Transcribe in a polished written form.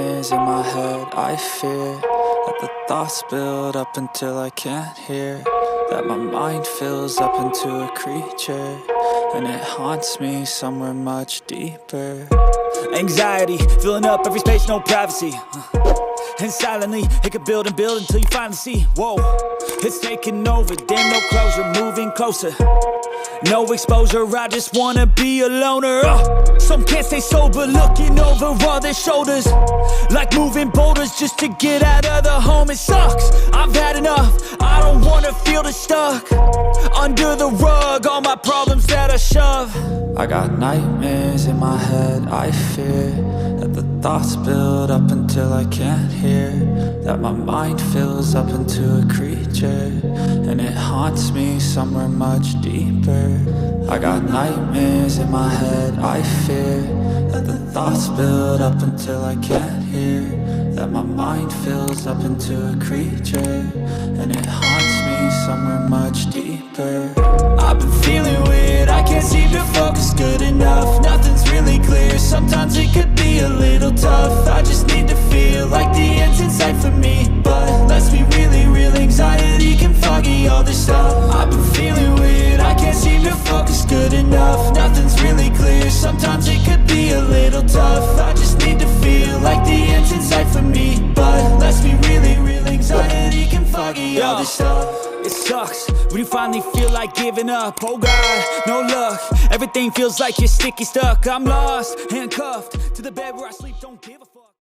nightmares in my head, I fear that the thoughts build up until I can't hear, that my mind fills up into a creature, and it haunts me somewhere much deeper. Anxiety, filling up every space, no privacy. And silently, it could build and build until you finally see, whoa, it's taking over, damn, no closure, moving closer. No exposure, I just wanna be a loner. Some can't stay sober, looking over all their shoulders, like moving boulders just to get out of the home. It sucks, I've had enough, I don't wanna feel the stuck under the rug, all my problems that I shove. I got nightmares in my head, I fear that the thoughts build up until I can't hear, that my mind fills up into a creature, and it haunts me somewhere much deeper. I got nightmares in my head, I fear that the thoughts build up until I can't hear, that my mind fills up into a creature, and it haunts me somewhere much deeper. I've been feeling weird, I can't seem to focus good enough. Nothing's really clear, sometimes it could be a little tough. I just need to feel like the end's in sight for me, but let's be really real, anxiety can foggy all this stuff. I've been feeling weird, I can't seem to focus good enough. Nothing's really clear, sometimes it could be a little tough. I just need to feel like the end's in sight for me, but let's be really real, anxiety can foggy all this stuff. It sucks when you finally feel like giving up. Oh God, no luck, everything feels like you're sticky stuck. I'm lost, handcuffed to the bed where I sleep, don't give a fuck.